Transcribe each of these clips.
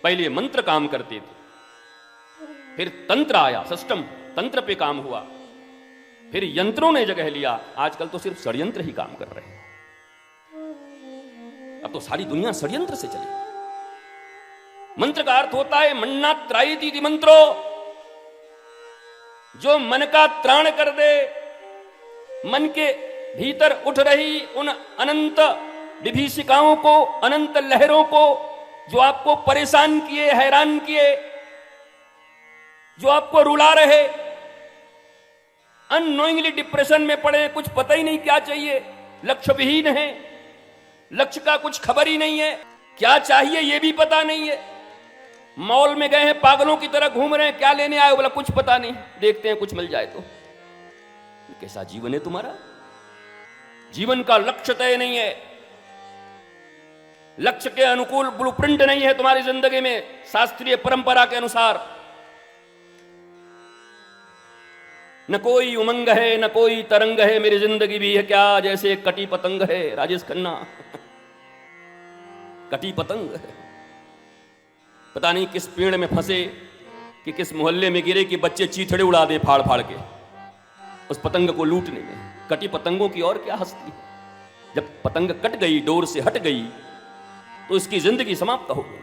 पहले मंत्र काम करते थे, फिर तंत्र आया, सिस्टम, तंत्र पे काम हुआ, फिर यंत्रों ने जगह लिया। आजकल तो सिर्फ षड्यंत्र ही काम कर रहे हैं। अब तो सारी दुनिया षड्यंत्र से चली। मंत्र का अर्थ होता है मन्ना त्रायति मंत्रो, जो मन का त्राण कर दे, मन के भीतर उठ रही उन अनंत विभीषिकाओं को, अनंत लहरों को, जो आपको परेशान किए, हैरान किए, जो आपको रुला रहे, अननोइंगली डिप्रेशन में पड़े, कुछ पता ही नहीं क्या चाहिए, लक्ष्य विहीन है, लक्ष्य का कुछ खबर ही नहीं है, क्या चाहिए ये भी पता नहीं है, मॉल में गए हैं पागलों की तरह घूम रहे हैं, क्या लेने आए, बोला कुछ पता नहीं, देखते हैं कुछ मिल जाए तो। कैसा जीवन है तुम्हारा? जीवन का लक्ष्य तय नहीं है, लक्ष्य के अनुकूल ब्लूप्रिंट नहीं है तुम्हारी जिंदगी में, शास्त्रीय परंपरा के अनुसार। न कोई उमंग है, न कोई तरंग है, मेरी जिंदगी भी है क्या जैसे कटी पतंग है। राजेश खन्ना कटी पतंग है, पता नहीं किस पेड़ में फंसे कि किस मोहल्ले में गिरे कि बच्चे चीथड़े उड़ा दे फाड़ फाड़ के उस पतंग को लूटने में। कटी पतंगों की और क्या हस्ती। जब पतंग कट गई, डोर से हट गई, तो इसकी जिंदगी समाप्त हो गई।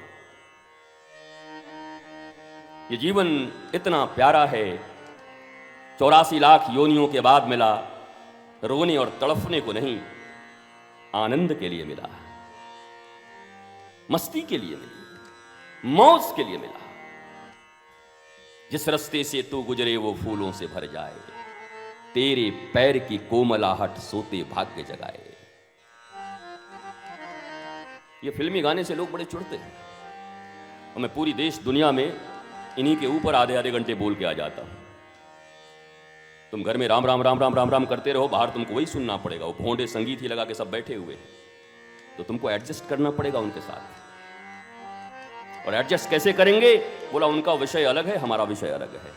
ये जीवन इतना प्यारा है, 84 लाख योनियों के बाद मिला, रोने और तड़फने को नहीं, आनंद के लिए मिला, मस्ती के लिए मिली, मौज के लिए मिला। जिस रास्ते से तू गुजरे वो फूलों से भर जाए, तेरे पैर की कोमलाहट सोते भाग्य जगाए। ये फिल्मी गाने से लोग बड़े चिढ़ते हैं, और मैं पूरी देश दुनिया में इन्हीं के ऊपर आधे आधे घंटे बोल के आ जाता हूं। तुम घर में राम राम राम राम राम राम करते रहो, बाहर तुमको वही सुनना पड़ेगा। वो भोंडे संगीत ही लगा के सब बैठे हुए, तो तुमको एडजस्ट करना पड़ेगा उनके साथ। और एडजस्ट कैसे करेंगे? बोला उनका विषय अलग है, हमारा विषय अलग है।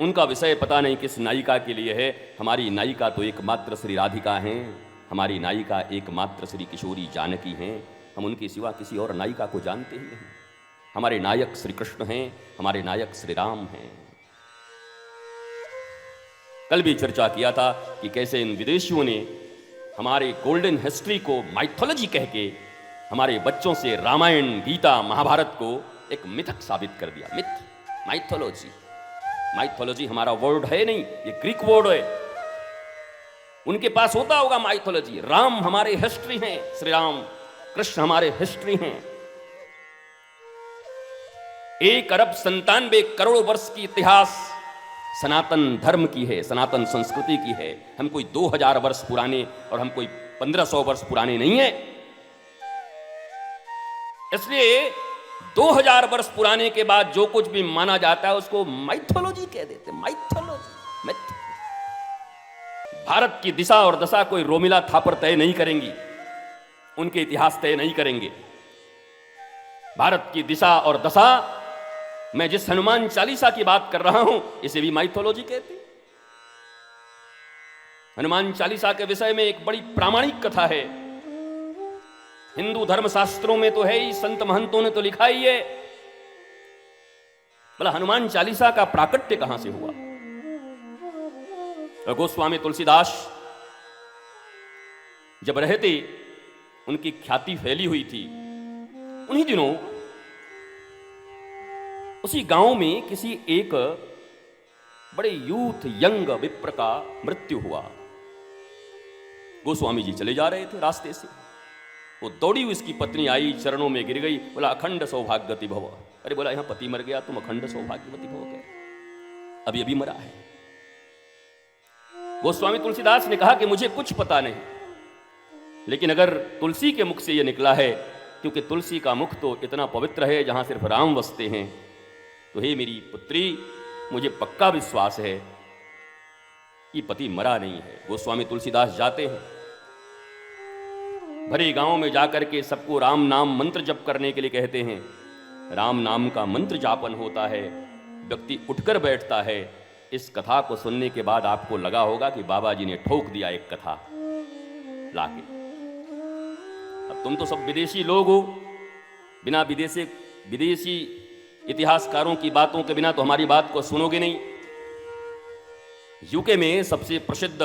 उनका विषय पता नहीं किस नायिका के लिए है, हमारी नायिका तो एकमात्र श्री राधिका हैं, हमारी नायिका एकमात्र श्री किशोरी जानकी हैं। हम उनके सिवा किसी और नायिका को जानते ही नहीं। हमारे नायक श्री कृष्ण हैं, हमारे नायक श्री राम हैं। कल भी चर्चा किया था कि कैसे इन विदेशियों ने हमारे गोल्डन हिस्ट्री को माइथोलॉजी कह के हमारे बच्चों से रामायण, गीता, महाभारत को एक मिथक साबित कर दिया। Myth, mythology. माइथोलॉजी हमारा वर्ड है नहीं, ये ग्रीक वर्ड है। उनके पास होता होगा माइथोलॉजी। राम हमारे हिस्ट्री हैं, श्री राम कृष्ण हमारे हिस्ट्री हैं। 1 अरब 97 करोड़ वर्ष की इतिहास सनातन धर्म की है, सनातन संस्कृति की है। हम कोई 2000 वर्ष पुराने और हम कोई 1500 वर्ष पुराने नहीं है। इसलिए 2000 वर्ष पुराने के बाद जो कुछ भी माना जाता है उसको माइथोलॉजी कह देते हैं। Mythology, myth. भारत की दिशा और दशा कोई रोमिला थापर तय नहीं करेंगी, उनके इतिहास तय नहीं करेंगे। भारत की दिशा और दशा, मैं जिस हनुमान चालीसा की बात कर रहा हूं, इसे भी माइथोलॉजी कहते हैं। हनुमान चालीसा के विषय में एक बड़ी प्रामाणिक कथा है। हिंदू धर्म शास्त्रों में तो है ही, संत महंतों ने तो लिखा ही है। बोला हनुमान चालीसा का प्राकट्य कहां से हुआ? गोस्वामी तुलसीदास जब रहते, उनकी ख्याति फैली हुई थी। उन्हीं दिनों उसी गांव में किसी एक बड़े यूथ यंग विप्र का मृत्यु हुआ। गोस्वामी जी चले जा रहे थे रास्ते से, वो दौड़ी हुई इसकी पत्नी आई, चरणों में गिर गई। बोला अखंड सौभाग्यवती भव। अरे बोला यहां पति मर गया, तुम अखंड सौभाग्यवती भव कह, अभी अभी मरा है। गोस्वामी तुलसीदास ने कहा कि मुझे कुछ पता नहीं, लेकिन अगर तुलसी के मुख से यह निकला है, क्योंकि तुलसी का मुख तो इतना पवित्र है जहां सिर्फ राम बसते हैं, तो हे मेरी पुत्री, मुझे पक्का विश्वास है कि पति मरा नहीं है। गोस्वामी तुलसीदास जाते हैं, भरे गांव में जाकर के सबको राम नाम मंत्र जप करने के लिए कहते हैं। राम नाम का मंत्र जापन होता है, व्यक्ति उठकर बैठता है। इस कथा को सुनने के बाद आपको लगा होगा कि बाबा जी ने ठोक दिया एक कथा लाके। अब तुम तो सब विदेशी लोग हो, बिना विदेशी इतिहासकारों की बातों के बिना तो हमारी बात को सुनोगे नहीं। यूके में सबसे प्रसिद्ध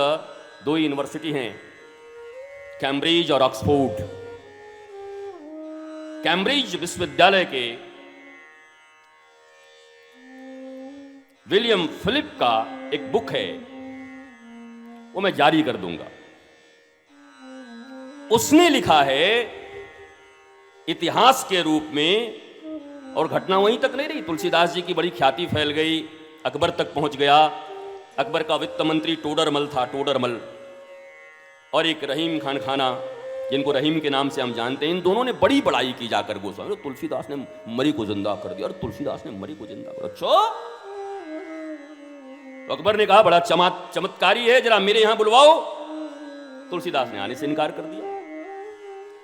2 यूनिवर्सिटी हैं, कैम्ब्रिज और ऑक्सफोर्ड। कैम्ब्रिज विश्वविद्यालय के विलियम फिलिप का एक बुक है, वो मैं जारी कर दूंगा। उसने लिखा है इतिहास के रूप में, और घटना वहीं तक नहीं रही, तुलसीदास जी की बड़ी ख्याति फैल गई, अकबर तक पहुंच गया। अकबर का वित्त मंत्री टोडरमल था, टोडरमल, और एक रहीम खान खाना, जिनको रहीम के नाम से हम जानते हैं। इन दोनों ने बड़ी बड़ाई की जाकर गोस्वामी, तुलसीदास ने मरी को जिंदा कर दिया, और तुलसीदास ने मरी को जिंदा कर। अच्छा, तो अकबर ने कहा बड़ा चमत्कारी है, जरा मेरे यहां बुलवाओ। तुलसीदास ने आने से इनकार कर दिया।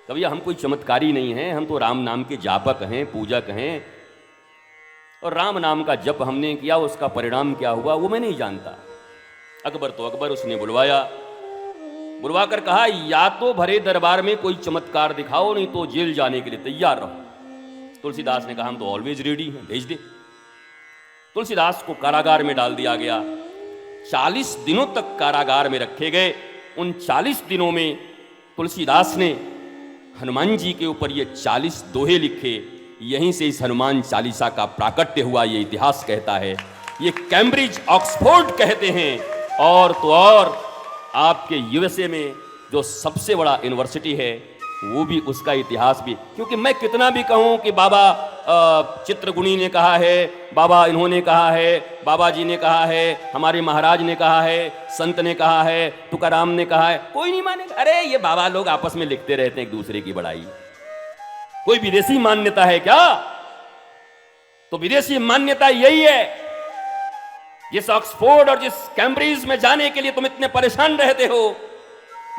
कभी हम कोई चमत्कारी नहीं है, हम तो राम नाम के जापक हैं, पूजक हैं, और राम नाम का जप हमने किया, उसका परिणाम क्या हुआ वो मैं नहीं जानता। अकबर तो अकबर, उसने बुलवाकर कहा या तो भरे दरबार में कोई चमत्कार दिखाओ, नहीं तो जेल जाने के लिए तैयार रहो। तुलसीदास ने कहा हम तो ऑलवेज रेडी हैं, भेज दे। तुलसीदास को कारागार में डाल दिया गया। 40 दिनों तक कारागार में रखे गए। उन 40 दिनों में तुलसीदास ने हनुमान जी के ऊपर ये 40 दोहे लिखे। यहीं से इस हनुमान चालीसा का प्राकट्य हुआ, ये इतिहास कहता है। ये कैम्ब्रिज ऑक्सफोर्ड कहते हैं। और तो और आपके यूएसए में जो सबसे बड़ा यूनिवर्सिटी है, वो भी, उसका इतिहास भी, क्योंकि मैं कितना भी कहूं कि बाबा चित्रगुणी ने कहा है, बाबा इन्होंने कहा है, बाबा जी ने कहा है, हमारे महाराज ने कहा है, संत ने कहा है, तुकाराम ने कहा है, कोई नहीं मानेगा। अरे ये बाबा लोग आपस में लिखते रहते हैं एक दूसरे की बड़ाई। कोई विदेशी मान्यता है क्या? तो विदेशी मान्यता यही है। जिस ऑक्सफोर्ड और जिस कैम्ब्रिज में जाने के लिए तुम इतने परेशान रहते हो,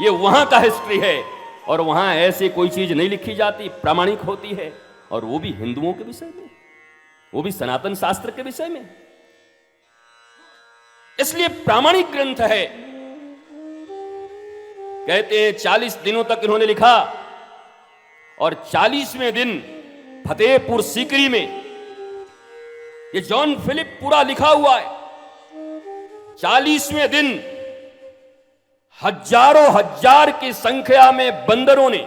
ये वहां का हिस्ट्री है, और वहां ऐसी कोई चीज नहीं लिखी जाती, प्रामाणिक होती है, और वो भी हिंदुओं के विषय में, वो भी सनातन शास्त्र के विषय में। इसलिए प्रामाणिक ग्रंथ है। कहते हैं 40 दिनों तक इन्होंने लिखा, और 40वें दिन फतेहपुर सीकरी में, ये जॉन फिलिप पूरा लिखा हुआ है, 40वें दिन हजारों हजार की संख्या में बंदरों ने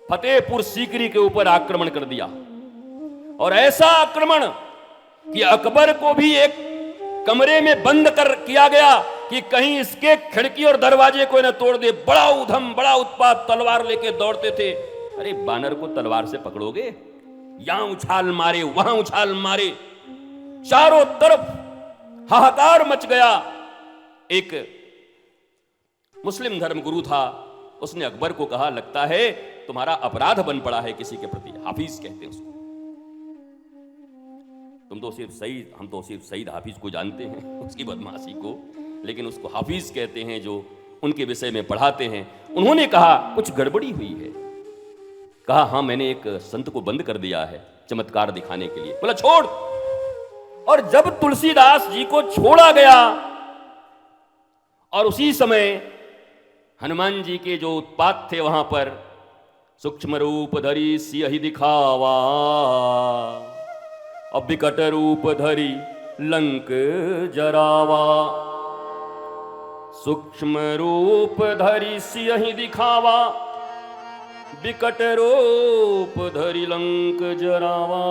फतेहपुर सीकरी के ऊपर आक्रमण कर दिया। और ऐसा आक्रमण कि अकबर को भी एक कमरे में बंद कर किया गया कि कहीं इसके खिड़की और दरवाजे को न तोड़ दे। बड़ा उधम, बड़ा उत्पात, तलवार लेके दौड़ते थे। अरे बानर को तलवार से पकड़ोगे? यहां उछाल मारे, वहां उछाल मारे, चारों तरफ हाहाकार मच गया। एक मुस्लिम धर्म गुरु था, उसने अकबर को कहा लगता है तुम्हारा अपराध बन पड़ा है किसी के प्रति। हाफिज कहते हैं उसको। हम तो सिर्फ सईद हाफिज को जानते हैं, उसकी बदमाशी को, लेकिन उसको हाफिज कहते हैं जो उनके विषय में पढ़ाते हैं। उन्होंने कहा कुछ गड़बड़ी हुई है। कहा हाँ, मैंने एक संत को बंद कर दिया है चमत्कार दिखाने के लिए। बोला छोड़। और जब तुलसीदास जी को छोड़ा गया, और उसी समय हनुमान जी के जो उत्पात थे वहां पर, सूक्ष्म रूप धरी सियहि दिखावा, अब विकट रूप धरी लंक जरावा। सूक्ष्म रूप धरी सियहि दिखावा, विकट रूप धरी लंक जरावा।